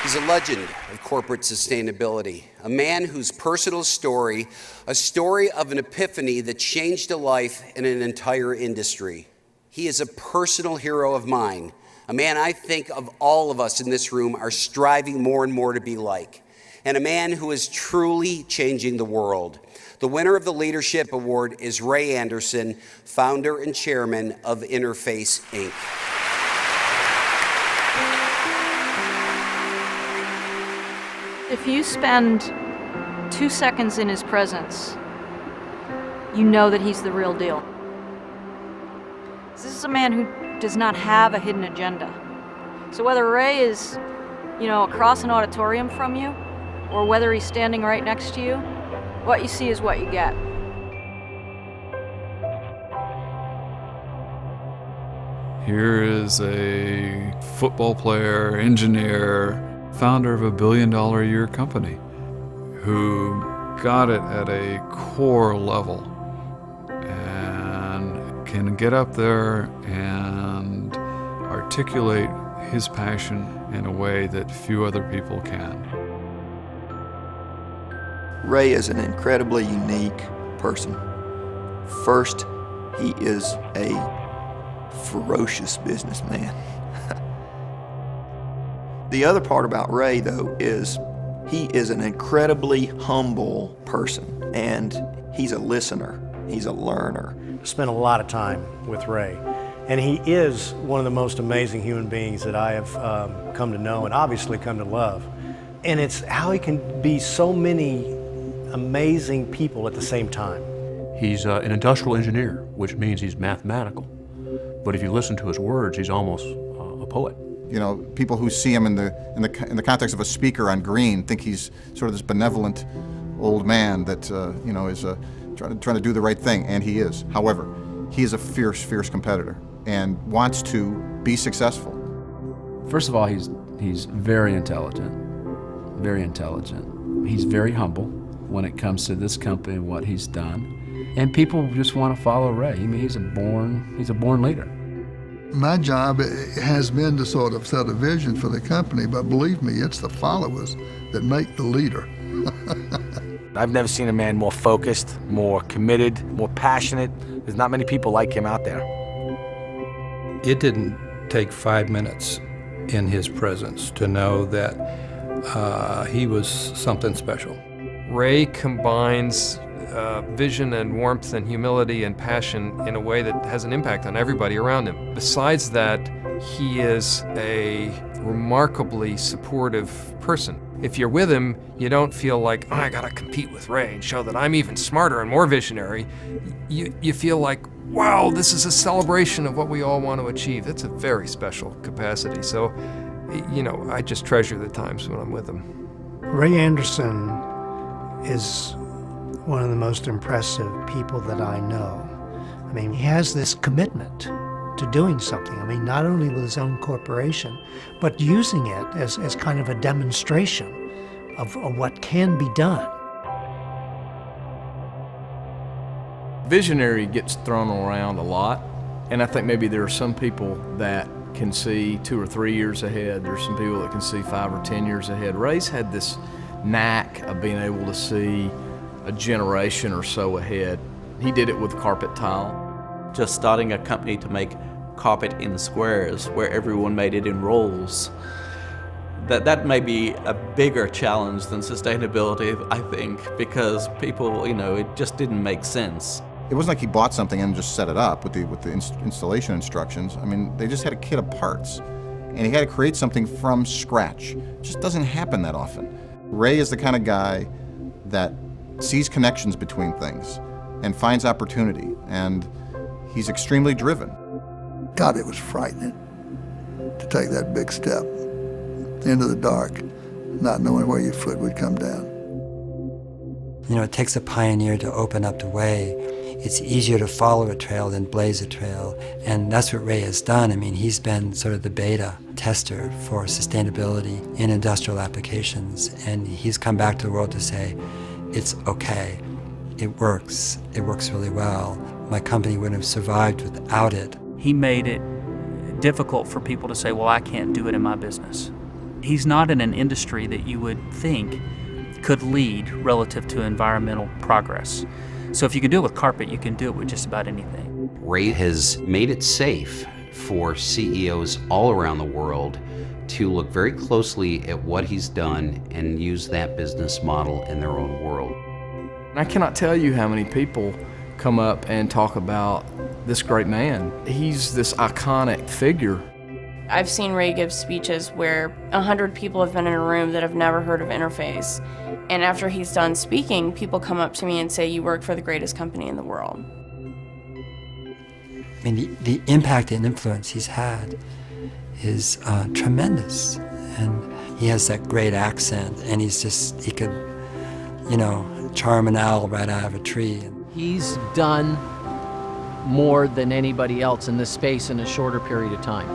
He's a legend of corporate sustainability, a man whose personal story, a story of an epiphany that changed a life and an entire industry. He is a personal hero of mine, a man I think of all of us in this room are striving more and more to be like, and a man who is truly changing the world. The winner of the Leadership Award is Ray Anderson, founder and chairman of Interface, Inc. If you spend 2 seconds in his presence, you know that he's the real deal. This is a man who does not have a hidden agenda. So whether Ray is, across an auditorium from you, or whether he's standing right next to you, what you see is what you get. Here is a football player, engineer, founder of a $1 billion a year company who got it at a core level and can get up there and articulate his passion in a way that few other people can. Ray is an incredibly unique person. First, he is a ferocious businessman. The other part about Ray, though, is he is an incredibly humble person, and he's a listener, he's a learner. Spent a lot of time with Ray, and he is one of the most amazing human beings that I have come to know and obviously come to love. And it's how he can be so many amazing people at the same time. He's an industrial engineer, which means he's mathematical. But if you listen to his words, he's almost a poet. You know, people who see him in the context of a speaker on Green think he's sort of this benevolent old man that is trying to do the right thing, and he is. However, he is a fierce competitor and wants to be successful. First of all, he's very intelligent, very intelligent. He's very humble when it comes to this company and what he's done, and people just want to follow Ray. I mean, he's a born leader. My job has been to sort of set a vision for the company, but believe me, it's the followers that make the leader. I've never seen a man more focused, more committed, more passionate. There's not many people like him out there. It didn't take 5 minutes in his presence to know that he was something special. Ray combines vision and warmth and humility and passion in a way that has an impact on everybody around him. Besides that, he is a remarkably supportive person. If you're with him, you don't feel like, I gotta compete with Ray and show that I'm even smarter and more visionary. You feel like, wow, this is a celebration of what we all want to achieve. It's a very special capacity. So, I just treasure the times when I'm with him. Ray Anderson is one of the most impressive people that I know. I mean, he has this commitment to doing something. I mean, not only with his own corporation, but using it as kind of a demonstration of what can be done. Visionary gets thrown around a lot, and I think maybe there are some people that can see 2 or 3 years ahead. There's some people that can see 5 or 10 years ahead. Ray's had this knack of being able to see a generation or so ahead. He did it with carpet tile. Just starting a company to make carpet in squares where everyone made it in rolls. That may be a bigger challenge than sustainability, I think, because people, it just didn't make sense. It wasn't like he bought something and just set it up with the installation instructions. I mean, they just had a kit of parts, and he had to create something from scratch. It just doesn't happen that often. Ray is the kind of guy that sees connections between things and finds opportunity, and he's extremely driven. God, it was frightening to take that big step into the dark, not knowing where your foot would come down. It takes a pioneer to open up the way. It's easier to follow a trail than blaze a trail, and that's what Ray has done. I mean, he's been sort of the beta tester for sustainability in industrial applications, and he's come back to the world to say, it's okay, it works really well. My company wouldn't have survived without it. He made it difficult for people to say, well, I can't do it in my business. He's not in an industry that you would think could lead relative to environmental progress. So if you can do it with carpet, you can do it with just about anything. Ray has made it safe for CEOs all around the world to look very closely at what he's done and use that business model in their own world. I cannot tell you how many people come up and talk about this great man. He's this iconic figure. I've seen Ray give speeches where 100 people have been in a room that have never heard of Interface. And after he's done speaking, people come up to me and say, "You work for the greatest company in the world." I mean, the impact and influence he's had is tremendous. And he has that great accent, and he could, charm an owl right out of a tree. He's done more than anybody else in this space in a shorter period of time.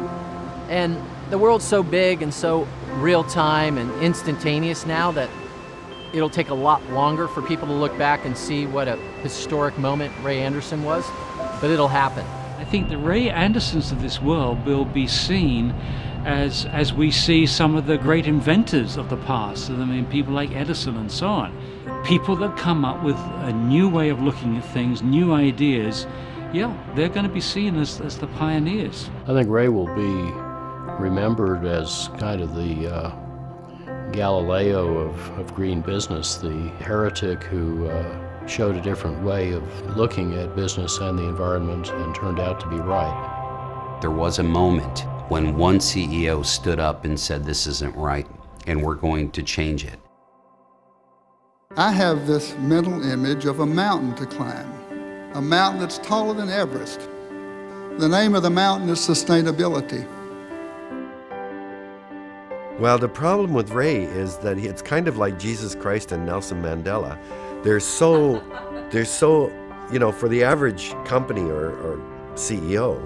And the world's so big and so real time and instantaneous now that it'll take a lot longer for people to look back and see what a historic moment Ray Anderson was, but it'll happen. I think the Ray Andersons of this world will be seen as we see some of the great inventors of the past. I mean, people like Edison and so on. People that come up with a new way of looking at things, new ideas, they're going to be seen as the pioneers. I think Ray will be remembered as kind of the Galileo of green business, the heretic who showed a different way of looking at business and the environment and turned out to be right. There was a moment when one CEO stood up and said, "This isn't right, and we're going to change it." I have this mental image of a mountain to climb, a mountain that's taller than Everest. The name of the mountain is sustainability. Well, the problem with Ray is that it's kind of like Jesus Christ and Nelson Mandela. They're so, for the average company or CEO,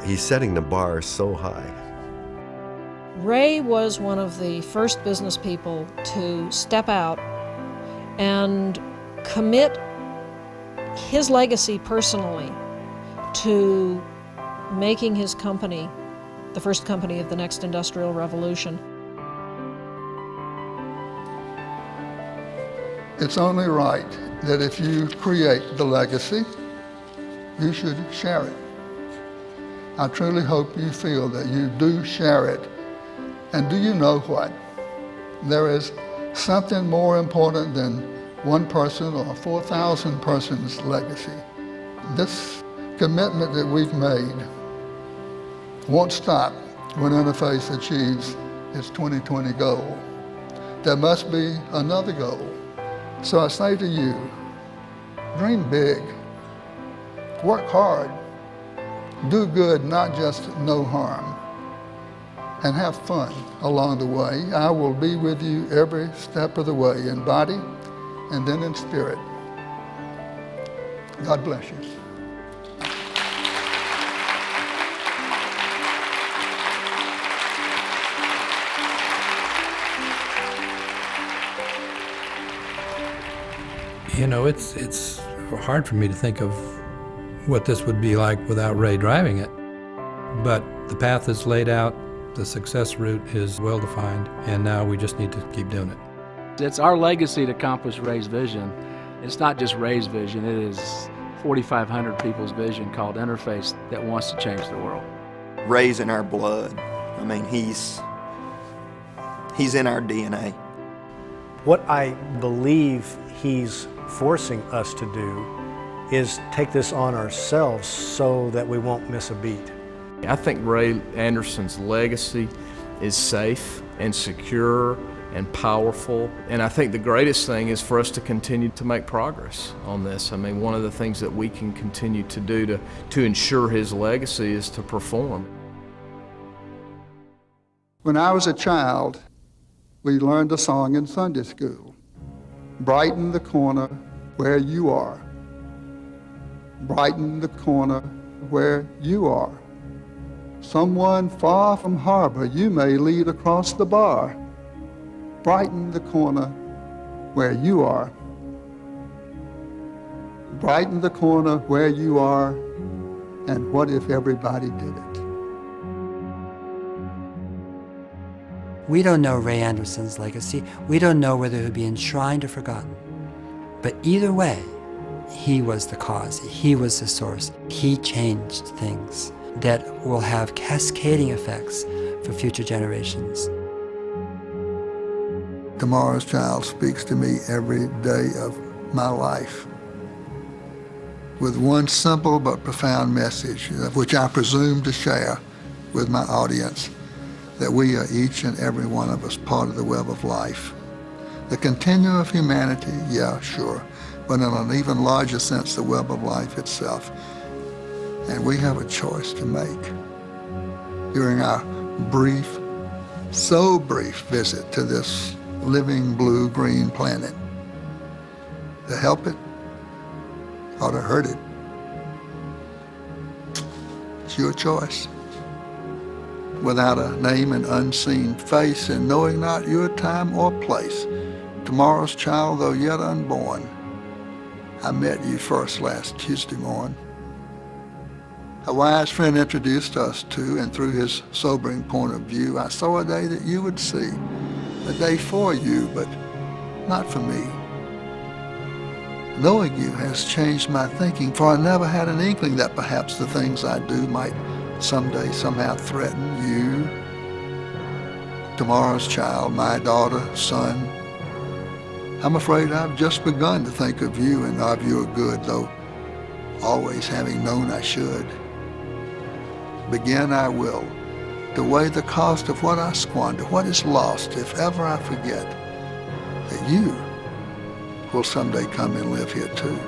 he's setting the bar so high. Ray was one of the first business people to step out and commit his legacy personally to making his company the first company of the next industrial revolution. It's only right that if you create the legacy, you should share it. I truly hope you feel that you do share it. And do you know what? There is something more important than one person or 4,000 persons' legacy. This commitment that we've made won't stop when Interface achieves its 2020 goal. There must be another goal. So I say to you, dream big, work hard, do good, not just no harm, and have fun along the way. I will be with you every step of the way, in body and then in spirit. God bless you. It's hard for me to think of what this would be like without Ray driving it. But the path is laid out, the success route is well defined, and now we just need to keep doing it. It's our legacy to accomplish Ray's vision. It's not just Ray's vision, it is 4,500 people's vision called Interface that wants to change the world. Ray's in our blood. I mean, he's in our DNA. What I believe he's forcing us to do is take this on ourselves so that we won't miss a beat. I think Ray Anderson's legacy is safe and secure and powerful. And I think the greatest thing is for us to continue to make progress on this. I mean, one of the things that we can continue to do to ensure his legacy is to perform. When I was a child, we learned a song in Sunday school. Brighten the corner where you are. Brighten the corner where you are. Someone far from harbor you may lead across the bar. Brighten the corner where you are. Brighten the corner where you are, and what if everybody did it? We don't know Ray Anderson's legacy. We don't know whether he'll be enshrined or forgotten. But either way, he was the cause. He was the source. He changed things that will have cascading effects for future generations. Tomorrow's Child speaks to me every day of my life with one simple but profound message, which I presume to share with my audience, that we are each and every one of us part of the web of life. The continuum of humanity, yeah, sure, but in an even larger sense, the web of life itself. And we have a choice to make during our brief, so brief visit to this living blue-green planet, to help it or to hurt it. It's your choice. Without a name and unseen face, and knowing not your time or place, tomorrow's child, though yet unborn, I met you first last Tuesday morn. A wise friend introduced us to, and through his sobering point of view, I saw a day that you would see, a day for you, but not for me. Knowing you has changed my thinking, for I never had an inkling that perhaps the things I do might someday somehow threaten you, tomorrow's child, my daughter, son. I'm afraid I've just begun to think of you and of your good, though always having known I should. Begin I will, to weigh the cost of what I squander, what is lost, if ever I forget that you will someday come and live here too.